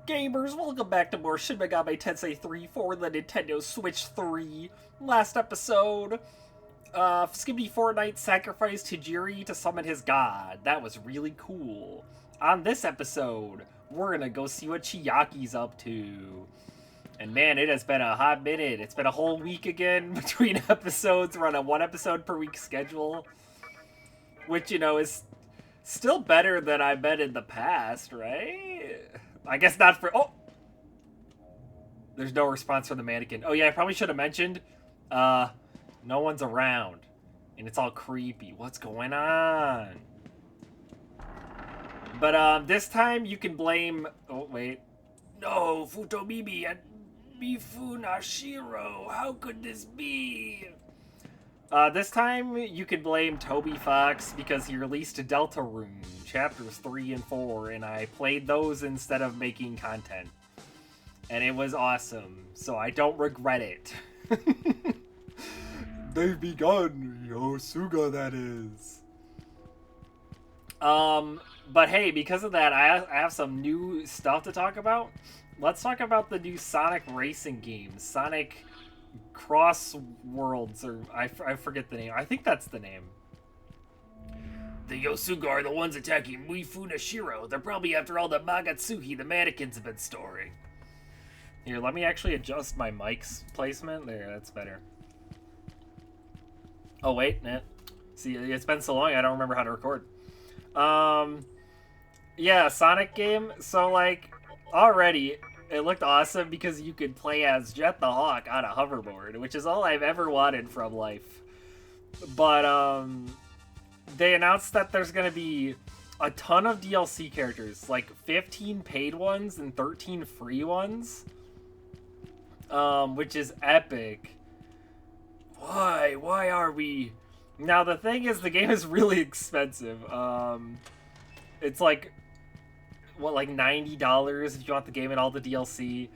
gamers? Welcome back to more Shin Megami Tensei 3 for the Nintendo Switch 3. Last episode, Skippy Fortnite sacrificed Tajiri to summon his god. That was really cool. On this episode, we're gonna go see what Chiyaki's up to. And man, it has been a hot minute. It's been a whole week again between episodes. We're on a 1 episode per week schedule. Which, you know, is still better than I've been in the past, right? I guess not for... Oh! There's no response from the mannequin. Oh yeah, I probably should have mentioned, no one's around. And it's all creepy. What's going on? But, this time you can blame... Oh, wait. No, Futomimi and Mifunashiro. How could this be? This time you can blame Toby Fox because he released Deltarune chapters 3 and 4, and I played those instead of making content. And it was awesome, so I don't regret it. They've begun, Yosuga, that is. But hey, because of that, I have some new stuff to talk about. Let's talk about the new Sonic racing game, Sonic Cross Worlds, or I forget the name. I think that's the name. The Yosuga are the ones attacking Mifunashiro. They're probably after all the Magatsuhi the mannequins have been storing. Here, let me actually adjust my mic's placement. There, that's better. Oh, wait. Nah. See, it's been so long, I don't remember how to record. Yeah, Sonic game. So, like, already... It looked awesome because you could play as Jet the Hawk on a hoverboard, which is all I've ever wanted from life. But, they announced that there's going to be a ton of DLC characters, like 15 paid ones and 13 free ones, which is epic. Why? Why are we... Now, the thing is, the game is really expensive. It's like... What, like $90 if you want the game and all the DLC.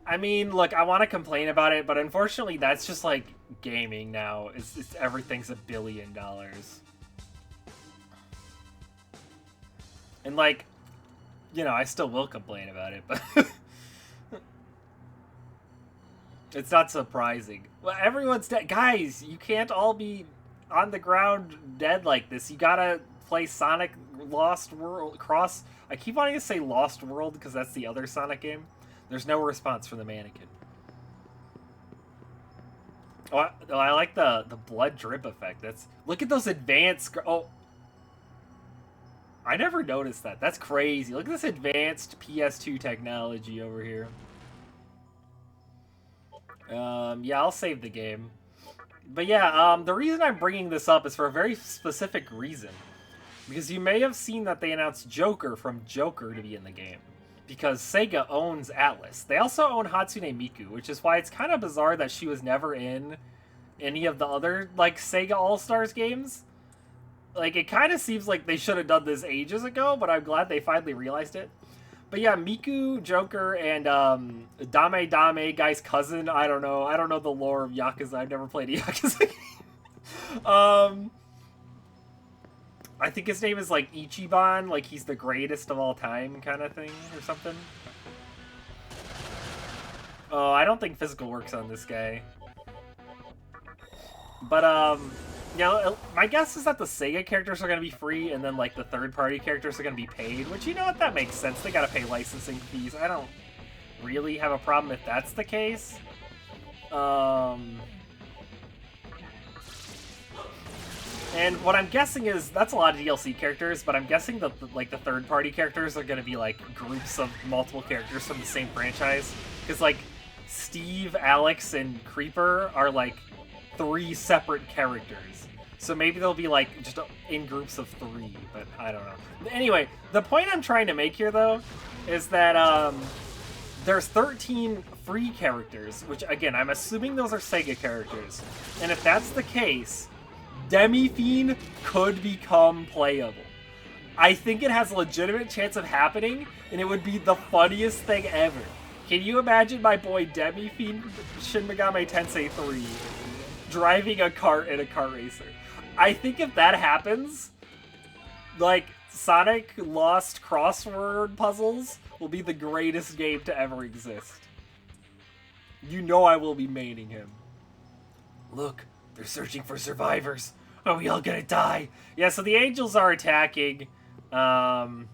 I mean, look, I want to complain about it, but unfortunately that's just like gaming now. It's everything's $1 billion. And like, you know, I still will complain about it, but it's not surprising. Well, everyone's dead. Guys, you can't all be on the ground dead like this. You gotta play Sonic Lost World Cross... I keep wanting to say Lost World because that's the other Sonic game. There's no response from the mannequin. Oh, I like the blood drip effect. Look at those advanced... Oh. I never noticed that. That's crazy. Look at this advanced PS2 technology over here. Yeah, I'll save the game. But yeah, the reason I'm bringing this up is for a very specific reason. Because you may have seen that they announced Joker from Joker to be in the game. Because Sega owns Atlas. They also own Hatsune Miku, which is why it's kind of bizarre that she was never in any of the other, like, Sega All-Stars games. Like, it kind of seems like they should have done this ages ago, but I'm glad they finally realized it. But yeah, Miku, Joker, and Dame Dame, guy's cousin. I don't know. I don't know the lore of Yakuza. I've never played a Yakuza game. I think his name is, like, Ichiban, like he's the greatest of all time kind of thing, or something. Oh, I don't think physical works on this guy. But, you know, my guess is that the Sega characters are going to be free, and then, like, the third-party characters are going to be paid, which, you know what, that makes sense. They got to pay licensing fees. I don't really have a problem if that's the case. And what I'm guessing is, that's a lot of DLC characters, but I'm guessing that, like, the third-party characters are going to be, like, groups of multiple characters from the same franchise. Because, like, Steve, Alex, and Creeper are, like, 3 separate characters. So maybe they'll be, like, just in groups of 3, but I don't know. Anyway, the point I'm trying to make here, though, is that, there's 13 free characters, which, again, I'm assuming those are Sega characters. And if that's the case... Demi-Fiend could become playable. I think it has a legitimate chance of happening, and it would be the funniest thing ever. Can you imagine my boy Demi-Fiend Shin Megami Tensei 3 driving a cart in a kart racer? I think if that happens, like, Sonic Lost crossword puzzles will be the greatest game to ever exist. You know I will be maining him. Look, they're searching for survivors. Are we all gonna die? Yeah, so the angels are attacking, and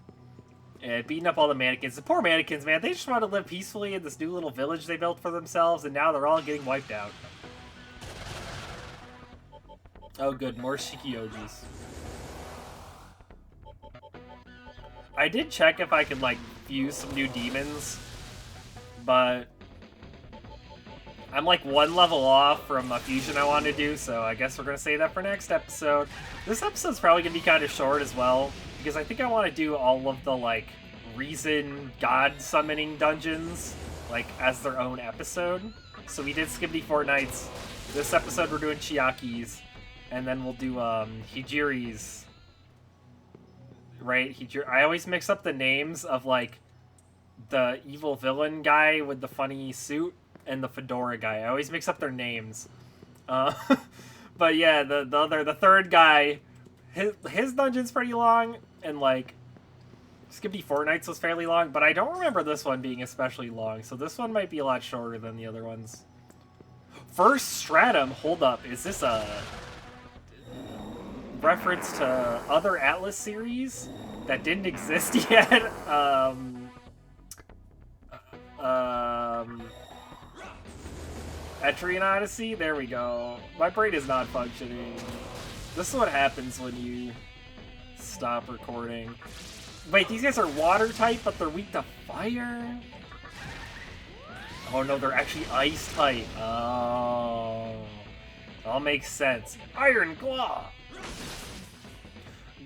beating up all the mannequins. The poor mannequins, man, they just want to live peacefully in this new little village they built for themselves, and now they're all getting wiped out. Oh good, more Shikiojis. I did check if I could, like, fuse some new demons, but I'm, like, one level off from a fusion I want to do, so I guess we're going to save that for next episode. This episode's probably going to be kind of short as well, because I think I want to do all of the, like, Reason God summoning dungeons, like, as their own episode. So we did Skibbity Fortnights. This episode we're doing Chiaki's, and then we'll do, Hijiri's. Right, I always mix up the names of, like, the evil villain guy with the funny suit and the fedora guy. I always mix up their names. But yeah, the third guy, his dungeon's pretty long, and, like, Skibbity Fortnights was fairly long, but I don't remember this one being especially long, so this one might be a lot shorter than the other ones. First Stratum, hold up, is this a reference to other Atlas series that didn't exist yet? Etrian Odyssey? There we go. My brain is not functioning. This is what happens when you stop recording. Wait, these guys are water type, but they're weak to fire? Oh no, they're actually ice type. Oh. All makes sense. Iron Claw!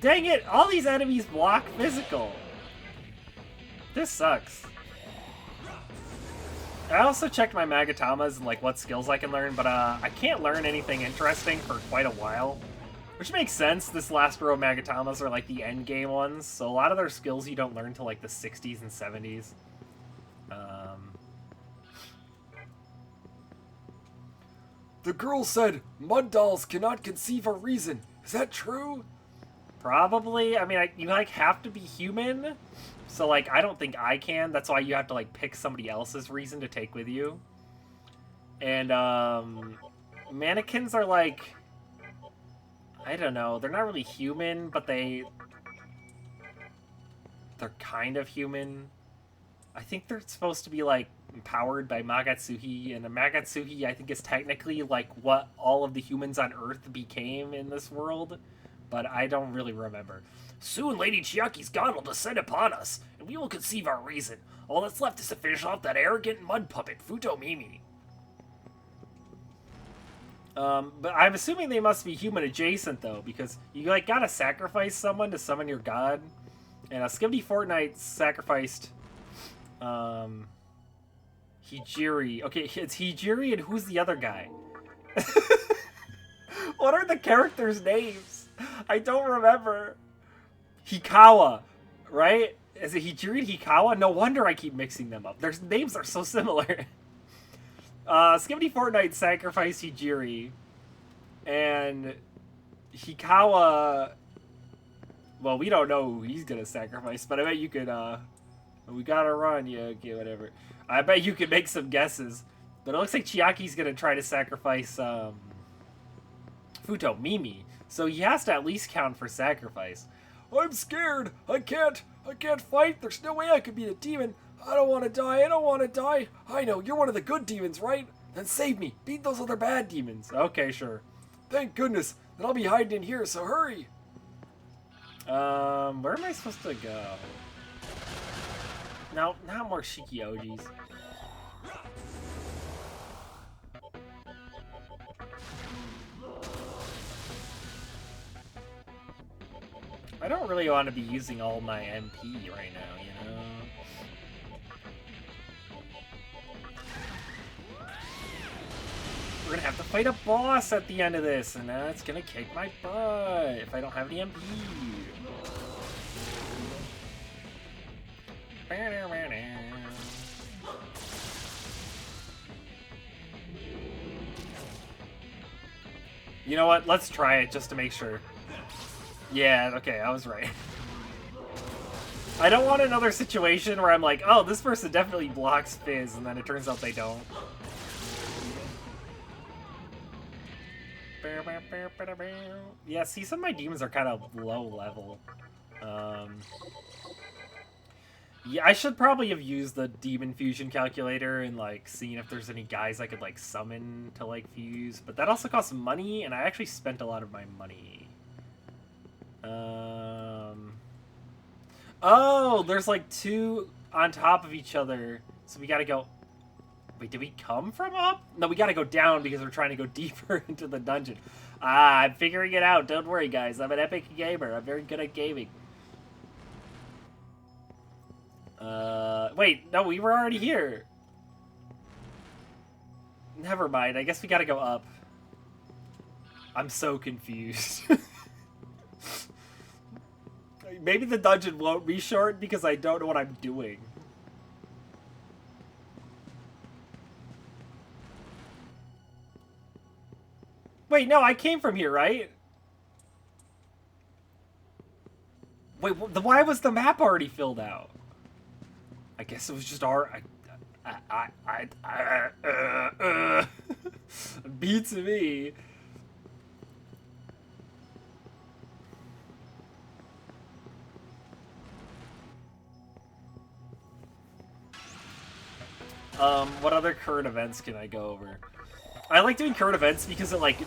Dang it! All these enemies block physical. This sucks. I also checked my Magatamas and, like, what skills I can learn, but I can't learn anything interesting for quite a while. Which makes sense. This last row of Magatamas are, like, the end game ones, so a lot of their skills you don't learn till, like, the 60s and 70s. The girl said mud dolls cannot conceive a reason. Is that true? Probably. I mean, you, like, have to be human. So, like, I don't think I can. That's why you have to, like, pick somebody else's reason to take with you. And, mannequins are, like, I don't know. They're not really human, but they're kind of human. I think they're supposed to be, like, powered by Magatsuhi, and a Magatsuhi, I think, is technically, like, what all of the humans on Earth became in this world, but I don't really remember. Soon Lady Chiaki's god will descend upon us, and we will conceive our reason. All that's left is to finish off that arrogant mud puppet, Futomimi. But I'm assuming they must be human adjacent, though, because you, like, gotta sacrifice someone to summon your god, and Skibbity Fortnite sacrificed, Hijiri. Okay, it's Hijiri, and who's the other guy? What are the characters' names? I don't remember. Hikawa, right? Is it Hijiri and Hikawa? No wonder I keep mixing them up. Their names are so similar. Skibbity Fortnite sacrificed Hijiri, and Hikawa, well, we don't know who he's gonna sacrifice, but I bet you could, we gotta run, yeah, okay, whatever. I bet you could make some guesses, but it looks like Chiaki's gonna try to sacrifice, Futomimi, so he has to at least count for sacrifice. I'm scared. I can't fight. There's no way I could beat a demon. I don't want to die. I don't want to die. I know, you're one of the good demons, right? Then save me. Beat those other bad demons. Okay, sure. Thank goodness. Then I'll be hiding in here, so hurry. Where am I supposed to go? No, not more Shikiojis. I don't really want to be using all my MP right now, you know? We're gonna have to fight a boss at the end of this, and that's gonna kick my butt if I don't have the MP. You know what? Let's try it just to make sure. Yeah, okay, I was right. I don't want another situation where I'm like, oh, this person definitely blocks Fizz, and then it turns out they don't. Yeah, see, some of my demons are kind of low level. Yeah, I should probably have used the demon fusion calculator and like seen if there's any guys I could like summon to like fuse, but that also costs money, and I actually spent a lot of my money. Oh, there's like two on top of each other, so we gotta go. Wait, did we come from up? No, we gotta go down because we're trying to go deeper into the dungeon. Ah, I'm figuring it out. Don't worry, guys. I'm an epic gamer. I'm very good at gaming. Wait, no, we were already here. Never mind. I guess we gotta go up. I'm so confused. Maybe the dungeon won't be short because I don't know what I'm doing. Wait, no, I came from here, right? Wait, why was the map already filled out? I guess it was just our... Beats me. What other current events can I go over? I like doing current events because it, like,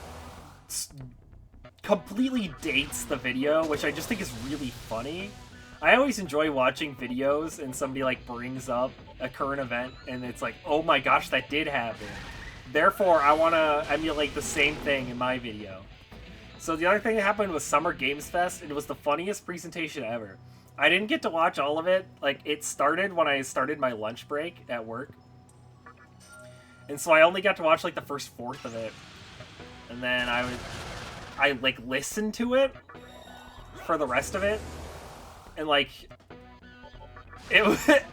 completely dates the video, which I just think is really funny. I always enjoy watching videos and somebody, like, brings up a current event and it's like, oh my gosh, that did happen. Therefore, I want to emulate the same thing in my video. So the other thing that happened was Summer Games Fest, and it was the funniest presentation ever. I didn't get to watch all of it. Like, it started when I started my lunch break at work. And so I only got to watch, like, the first fourth of it. And then I like, listened to it for the rest of it. And, like,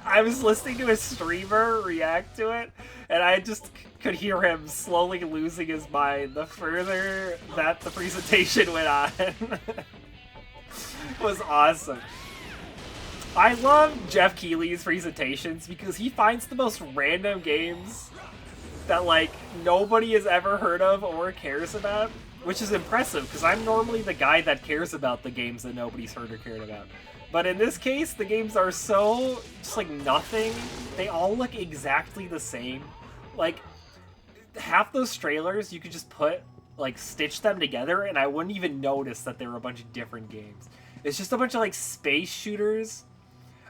I was listening to a streamer react to it, and I just could hear him slowly losing his mind the further that the presentation went on. It was awesome. I love Jeff Keighley's presentations because he finds the most random games that, like, nobody has ever heard of or cares about, which is impressive because I'm normally the guy that cares about the games that nobody's heard or cared about. But in this case, the games are so just like nothing. They all look exactly the same. Like, half those trailers you could just like, stitch them together and I wouldn't even notice that they were a bunch of different games. It's just a bunch of, like, space shooters.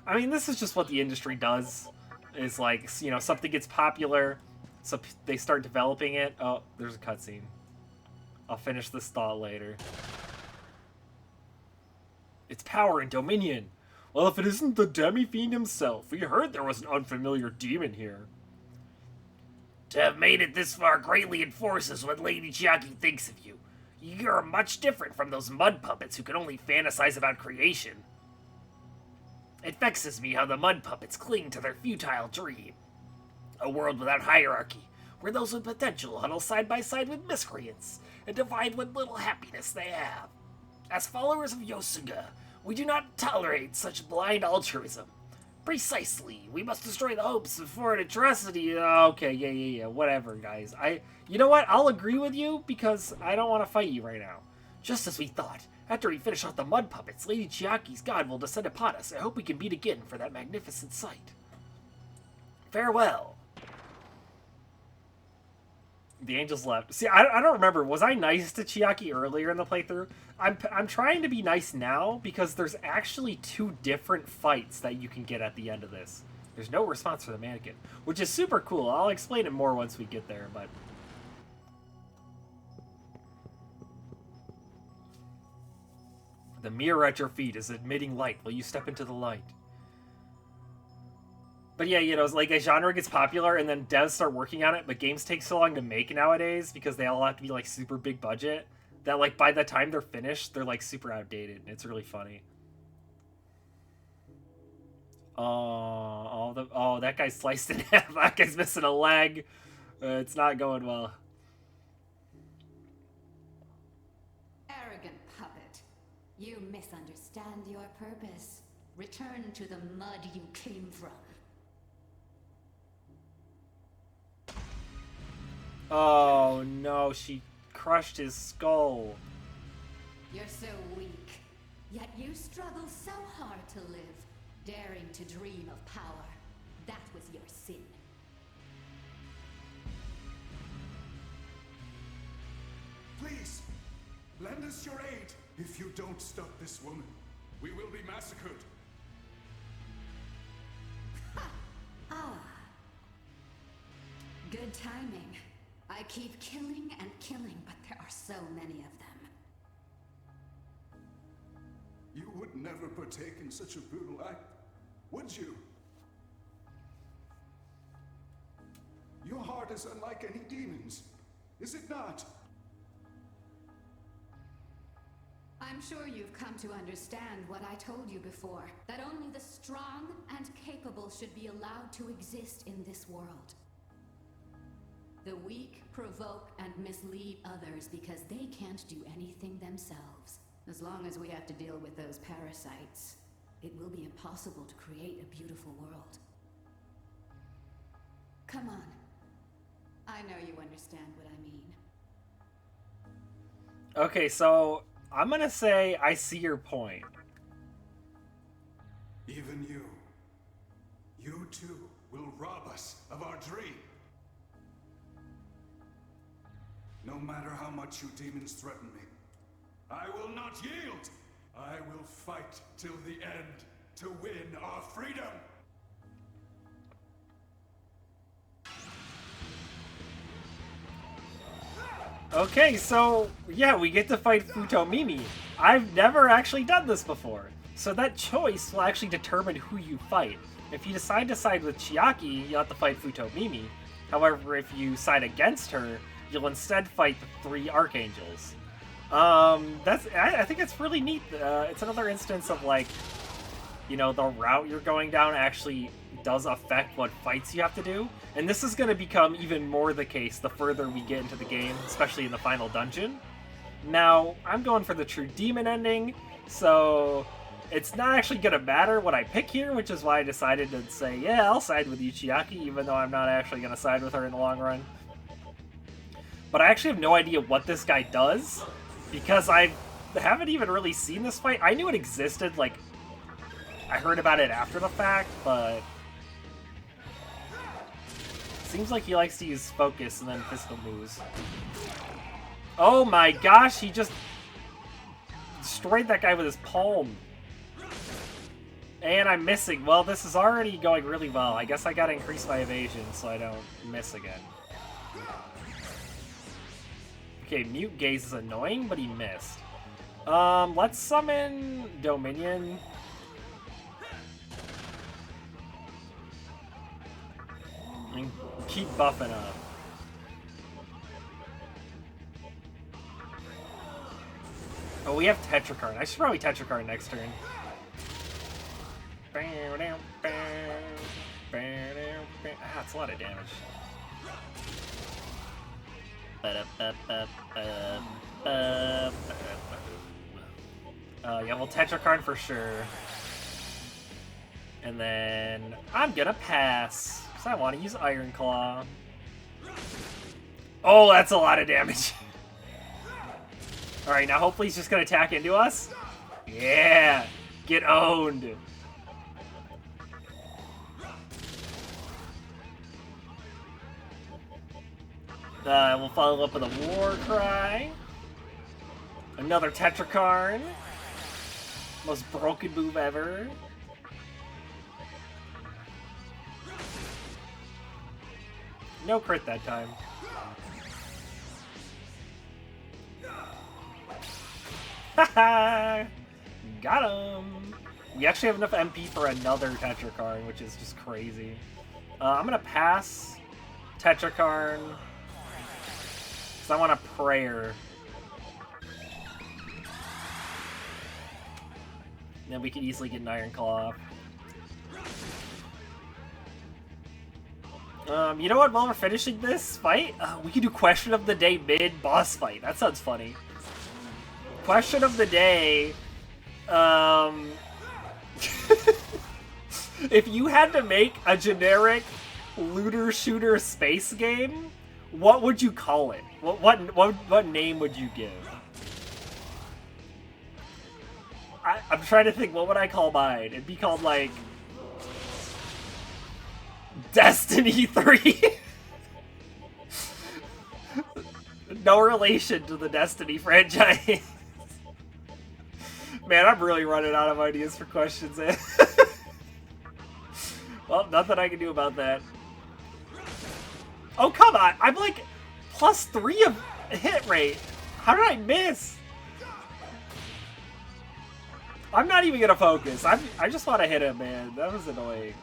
I mean, this is just what the industry does. Is, like, you know, something gets popular, so they start developing it. Oh, there's a cutscene. I'll finish this thought later. Its power and dominion. Well, if it isn't the Demi-Fiend himself, we heard there was an unfamiliar demon here. To have made it this far greatly enforces what Lady Chiaki thinks of you. You're much different from those mud puppets who can only fantasize about creation. It vexes me how the mud puppets cling to their futile dream. A world without hierarchy, where those with potential huddle side by side with miscreants and divide what little happiness they have. As followers of Yosuga, we do not tolerate such blind altruism. Precisely, we must destroy the hopes of foreign atrocity. Okay, yeah, whatever, guys. You know what? I'll agree with you because I don't want to fight you right now. Just as we thought. After we finish off the mud puppets, Lady Chiaki's god will descend upon us. I hope we can meet again for that magnificent sight. Farewell. The angels left. See, I don't remember. Was I nice to Chiaki earlier in the playthrough? I'm trying to be nice now because there's actually 2 different fights that you can get at the end of this. There's no response for the mannequin, which is super cool. I'll explain it more once we get there, but... The mirror at your feet is emitting light. Will you step into the light? But yeah, you know, it's like a genre gets popular and then devs start working on it, but games take so long to make nowadays because they all have to be, like, super big budget that, like, by the time they're finished, they're, like, super outdated. It's really funny. Oh, that guy's sliced in half. That guy's missing a leg. It's not going well. Arrogant puppet. You misunderstand your purpose. Return to the mud you came from. Oh no, she crushed his skull. You're so weak, yet you struggle so hard to live, daring to dream of power. That was your sin. Please, lend us your aid. If you don't stop this woman, we will be massacred. Ah. Good timing. I keep killing and killing, but there are so many of them. You would never partake in such a brutal act, would you? Your heart is unlike any demon's, is it not? I'm sure you've come to understand what I told you before, that only the strong and capable should be allowed to exist in this world. The weak provoke and mislead others because they can't do anything themselves. As long as we have to deal with those parasites, it will be impossible to create a beautiful world. Come on. I know you understand what I mean. Okay, so I'm gonna say I see your point. Even you too will rob us of our dream. No matter how much you demons threaten me, I will not yield. I will fight till the end to win our freedom. Okay, so yeah, we get to fight Futomimi. I've never actually done this before. So that choice will actually determine who you fight. If you decide to side with Chiaki, you'll have to fight Futomimi. However, if you side against her, you'll instead fight the 3 Archangels. I think it's really neat. It's another instance of, like, you know, the route you're going down actually does affect what fights you have to do. And this is going to become even more the case the further we get into the game, especially in the final dungeon. Now, I'm going for the true demon ending, so it's not actually going to matter what I pick here, which is why I decided to say, yeah, I'll side with Chiaki, even though I'm not actually going to side with her in the long run. But I actually have no idea what this guy does, because I haven't even really seen this fight. I knew it existed, like, I heard about it after the fact, but seems like he likes to use focus and then pistol moves. Oh my gosh, he just destroyed that guy with his palm. And I'm missing. Well, this is already going really well. I guess I gotta increase my evasion so I don't miss again. Okay, Mute Gaze is annoying, but he missed. Let's summon Dominion. And keep buffing up. Oh, we have Tetrakarn. I should probably Tetrakarn next turn. Ah, it's a lot of damage. Yeah, well, Tetrakarn for sure. And then I'm gonna pass, because I want to use Iron Claw. Oh, that's a lot of damage. Alright, now hopefully he's just gonna attack into us. Yeah! Get owned! We'll follow up with a War Cry. Another Tetrakarn. Most broken move ever. No crit that time. Haha! Got him! We actually have enough MP for another Tetrakarn, which is just crazy. I'm gonna pass Tetrakarn, because I want a Prayer. And then we can easily get an Iron Claw. You know what, while we're finishing this fight, we can do Question of the Day mid-boss fight. That sounds funny. Question of the Day, If you had to make a generic looter shooter space game, what would you call it? What name would you give? I'm trying to think, what would I call mine? It'd be called, like, Destiny 3. No relation to the Destiny franchise. Man, I'm really running out of ideas for questions, eh? Well, nothing I can do about that. Oh, come on! I'm like +3 of hit rate. How did I miss? I'm not even gonna focus. I just want to hit him, man. That was annoying.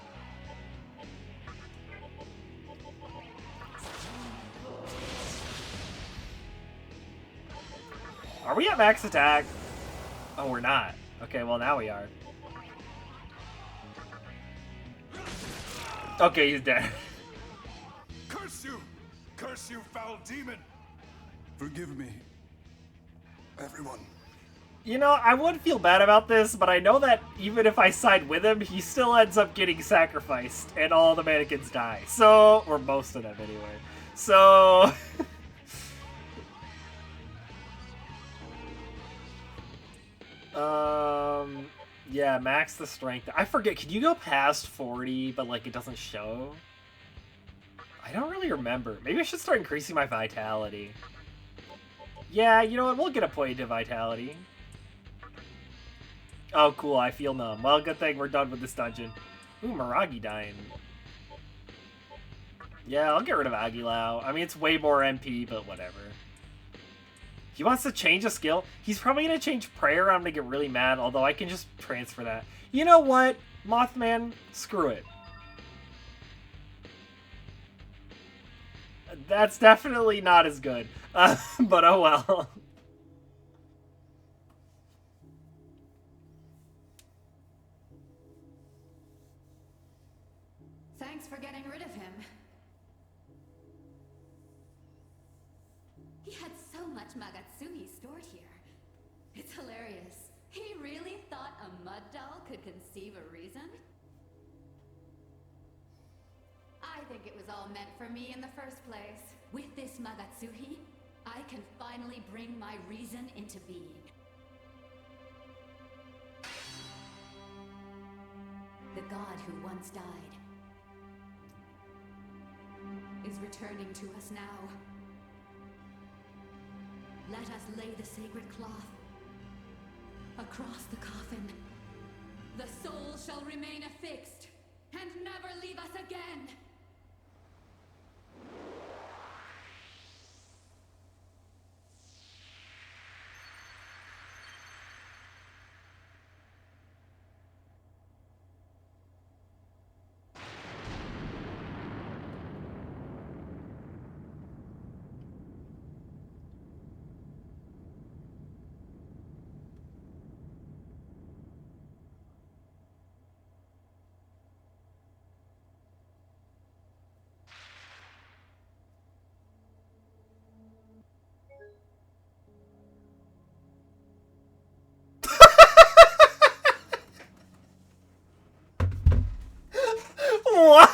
Are we at max attack? Oh, we're not. Okay, well now we are. Okay, he's dead. Curse you! Curse you, foul demon! Forgive me, everyone. You know, I would feel bad about this, but I know that even if I side with him, he still ends up getting sacrificed, and all the mannequins die. So, or most of them anyway. So... yeah, max the strength. I forget, can you go past 40, but like it doesn't show? I don't really remember. Maybe I should start increasing my vitality. Yeah, you know what, we'll get a point to vitality. Oh, cool, I feel numb. Well, good thing we're done with this dungeon. Ooh, Miragi dying. Yeah, I'll get rid of Aguilau. I mean, it's way more MP, but whatever. He wants to change a skill. He's probably going to change prayer. I'm going to get really mad, although I can just transfer that. You know what, Mothman? Screw it. That's definitely not as good. But oh well. Thanks for getting rid of him. He had so much Magatsuhi stored here. It's hilarious. He really thought a mud doll could conceive a reason? I think it was all meant for me in the first place. With this Magatsuhi, I can finally bring my reason into being. The god who once died is returning to us now. Let us lay the sacred cloth across the coffin. The soul shall remain affixed and never leave us again. What?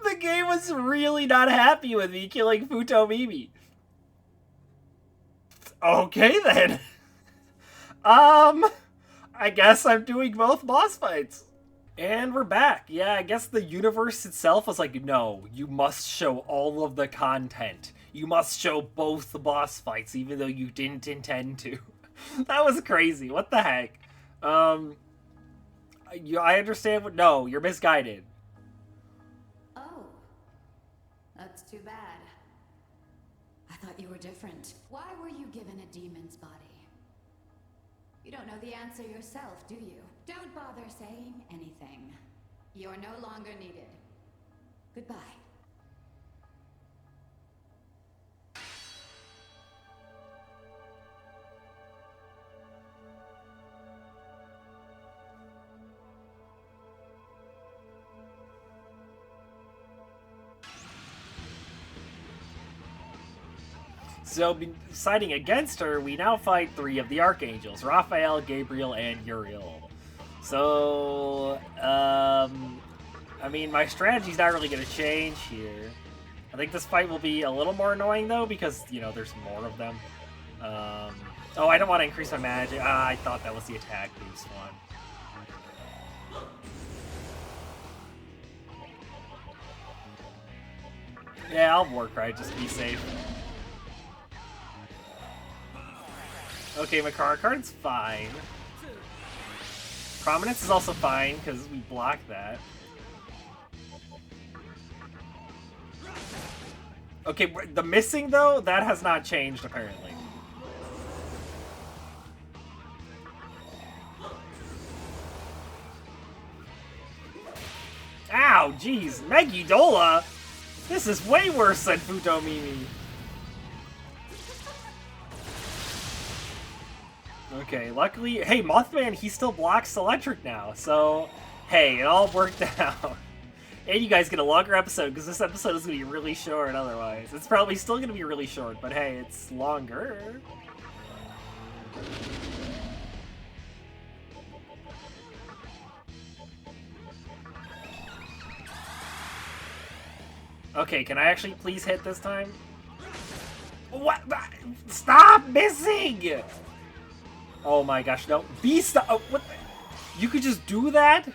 The game was really not happy with me killing Futomimi. Okay then. I guess I'm doing both boss fights. And we're back. Yeah, I guess the universe itself was like, no, you must show all of the content. You must show both the boss fights, even though you didn't intend to. That was crazy. What the heck? I understand what... No, you're misguided. Oh, that's too bad. I thought you were different. Why were you given a demon's body? You don't know the answer yourself, do you? Don't bother saying anything. You're no longer needed. Goodbye. So, siding against her, we now fight 3 of the Archangels, Raphael, Gabriel, and Uriel. So, I mean, my strategy's not really going to change here. I think this fight will be a little more annoying, though, because, you know, there's more of them. Oh, I don't want to increase my magic. Ah, I thought that was the attack boost one. Yeah, I'll work right, just to be safe. Okay, my card's fine. Prominence is also fine, because we blocked that. Okay, the missing, though, that has not changed, apparently. Ow, jeez. Megidola? This is way worse than Futomimi. Okay, luckily... Hey, Mothman, he still blocks electric now, so... Hey, it all worked out. And you guys get a longer episode, because this episode is going to be really short otherwise. It's probably still going to be really short, but hey, it's longer. Okay, can I actually please hit this time? What? Stop missing! Oh my gosh, no. Oh, what the? You could just do that?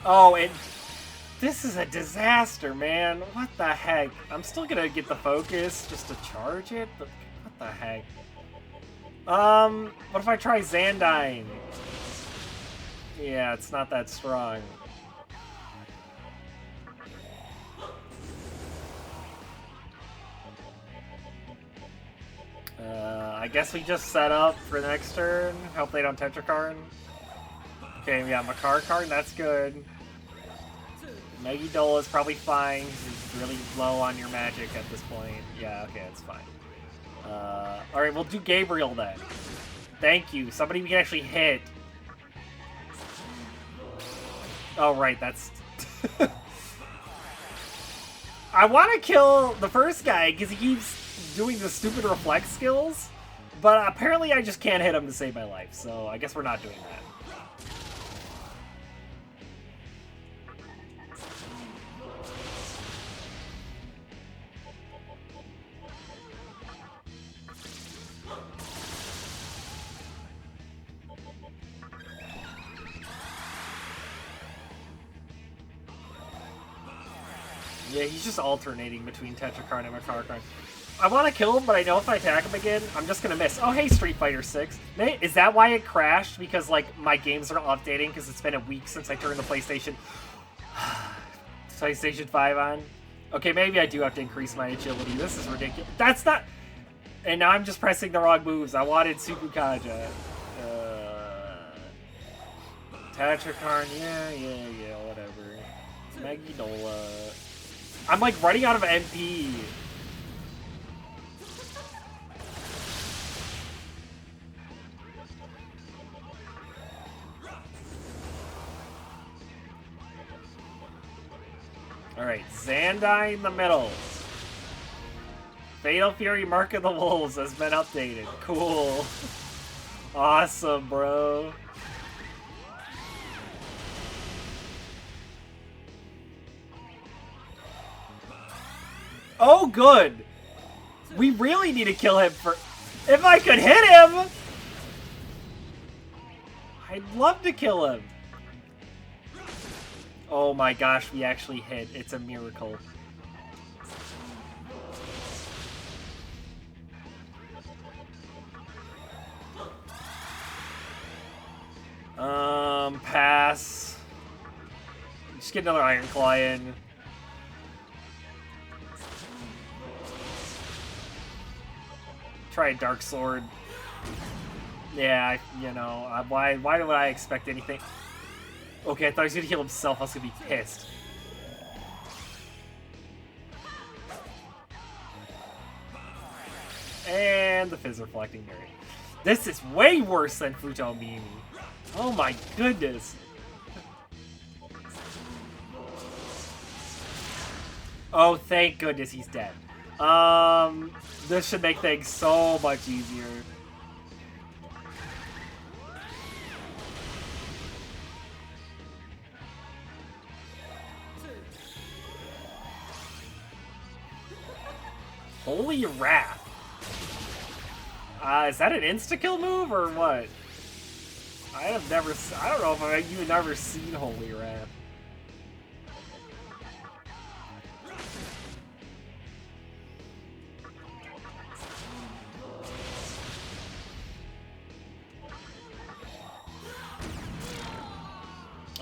Oh, and this is a disaster, man. What the heck? I'm still gonna get the focus just to charge it, but what the heck? What if I try Xandine? Yeah, it's not that strong. I guess we just set up for the next turn. Hope they don't Tetrakarn. Okay, we got Makar card, that's good. Megidola is probably fine. He's really low on your magic at this point. Yeah, okay, it's fine. Alright, we'll do Gabriel then. Thank you. Somebody we can actually hit. Oh, right, that's... I want to kill the first guy because he keeps doing the stupid reflex skills, but apparently I just can't hit him to save my life, so I guess we're not doing that. Yeah, he's just alternating between Tetrakarn and Makar card. I want to kill him, but I know if I attack him again, I'm just going to miss. Oh, hey, Street Fighter 6. Is that why it crashed? Because, like, my games are updating because it's been a week since I turned the PlayStation 5 on? Okay, maybe I do have to increase my agility. This is ridiculous. That's not... And now I'm just pressing the wrong moves. I wanted Sukukaja. Tetrakarn, yeah, whatever. Megidola. I'm like running out of MP. Alright, Xandine in the middle. Fatal Fury Mark of the Wolves has been updated. Cool. Awesome, bro. Oh, good. We really need to kill him for... If I could hit him! I'd love to kill him. Oh my gosh, we actually hit. It's a miracle. Pass. Just get another Iron Claw in. Try a Dark Sword. Yeah, you know, why would I expect anything? Okay, I thought he was gonna heal himself. I was gonna be pissed. And the Fizz Reflecting Mirror. This is way worse than Futomimi. Oh my goodness. Oh, thank goodness he's dead. This should make things so much easier. Holy Wrath. Is that an insta-kill move or what? I don't know if I've even ever seen Holy Wrath.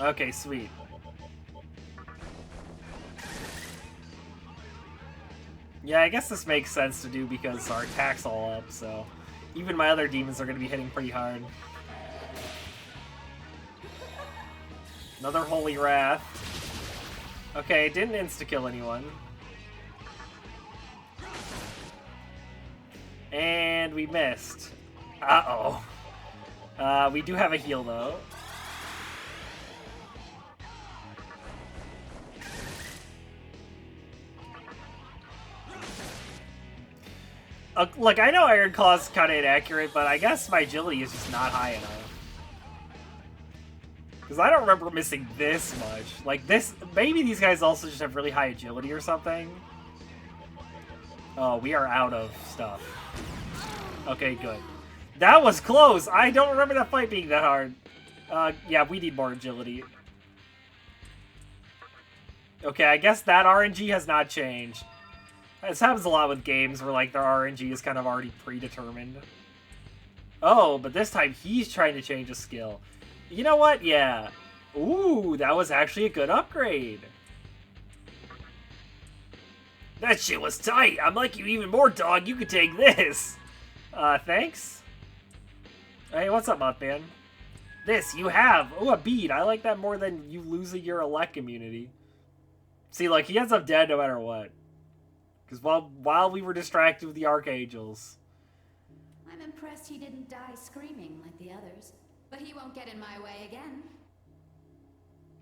Okay, sweet. Yeah, I guess this makes sense to do because our attack's all up, so even my other demons are going to be hitting pretty hard. Another Holy Wrath. Okay, didn't insta-kill anyone. And we missed. Uh-oh. We do have a heal, though. Look, I know Iron Claw's kind of inaccurate, but I guess my agility is just not high enough. Because I don't remember missing this much. Like, this... Maybe these guys also just have really high agility or something. Oh, we are out of stuff. Okay, good. That was close! I don't remember that fight being that hard. Yeah, we need more agility. Okay, I guess that RNG has not changed. This happens a lot with games where, like, their RNG is kind of already predetermined. Oh, but this time he's trying to change a skill. You know what? Yeah. Ooh, that was actually a good upgrade. That shit was tight. I'm like you even more, dog. You could take this. Thanks. Hey, what's up, Mothman? This, you have. Ooh, a bead. I like that more than you losing your elect immunity. See, like, he ends up dead no matter what. Because while we were distracted with the Archangels. I'm impressed he didn't die screaming like the others. But he won't get in my way again.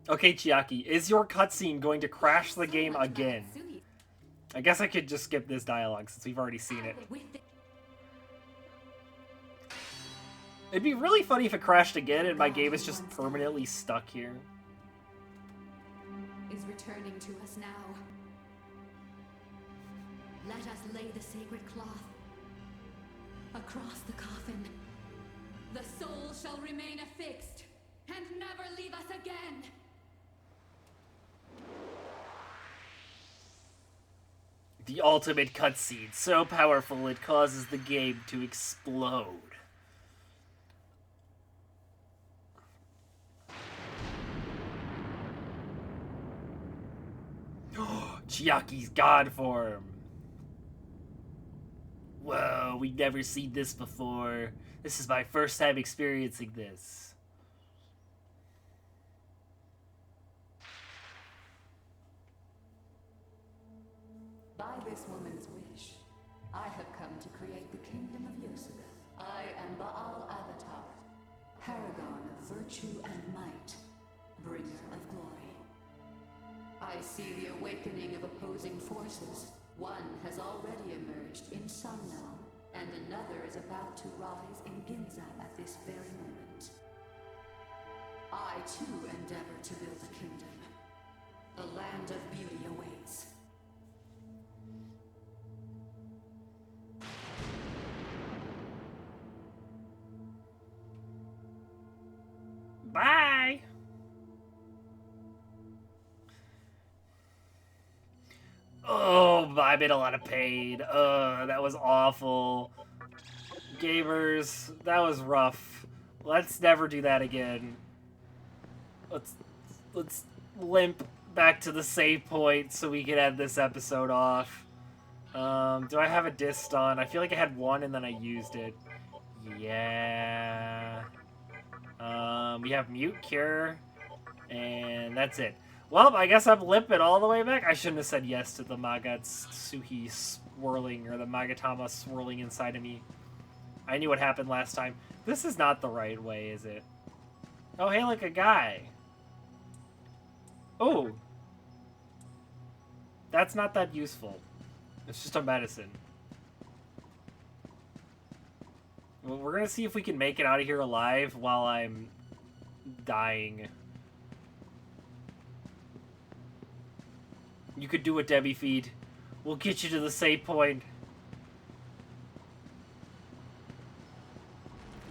Okay, Chiaki, is your cutscene going to crash the game again? I guess I could just skip this dialogue since we've already seen it. It'd be really funny if it crashed again and my game is just permanently stuck here. Is returning to us now. Let us lay the sacred cloth across the coffin. The soul shall remain affixed and never leave us again. The ultimate cutscene, so powerful it causes the game to explode. Chiaki's god form. Whoa, we've never seen this before. This is my first time experiencing this. By this woman's wish, I have come to create the kingdom of Yosuga. I am Baal Avatar, paragon of virtue and might, bringer of glory. I see the awakening of opposing forces. One has already emerged in Sundown, and another is about to rise in Ginza at this very moment. I too endeavor to build a kingdom. The land of beauty awaits. Bye! Oh, I'm in a lot of pain. That was awful. Gamers, that was rough. Let's never do that again. Let's limp back to the save point so we can end this episode off. Do I have a disc on? I feel like I had one and then I used it. Yeah. We have Mute Cure, and that's it. Well, I guess I'm limping all the way back. I shouldn't have said yes to the Magatsuhi swirling, or the Magatama swirling inside of me. I knew what happened last time. This is not the right way, is it? Oh, hey, look, a guy. Oh. That's not that useful. It's just a medicine. Well, we're gonna see if we can make it out of here alive while I'm dying. You could do it, Debbie Feed. We'll get you to the save point.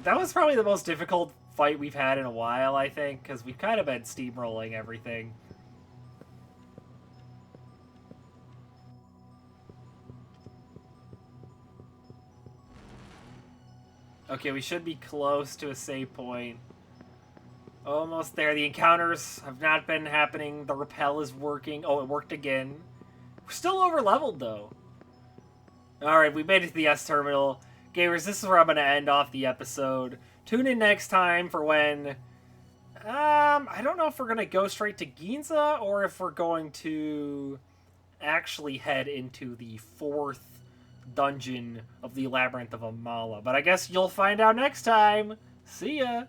That was probably the most difficult fight we've had in a while, I think, because we've kind of been steamrolling everything. Okay, we should be close to a save point. Almost there. The encounters have not been happening. The rappel is working. Oh, it worked again. We're still over-leveled, though. Alright, we made it to the S-Terminal. Gamers, this is where I'm going to end off the episode. Tune in next time for when... I don't know if we're going to go straight to Ginza, or if we're going to actually head into the 4th dungeon of the Labyrinth of Amala. But I guess you'll find out next time. See ya!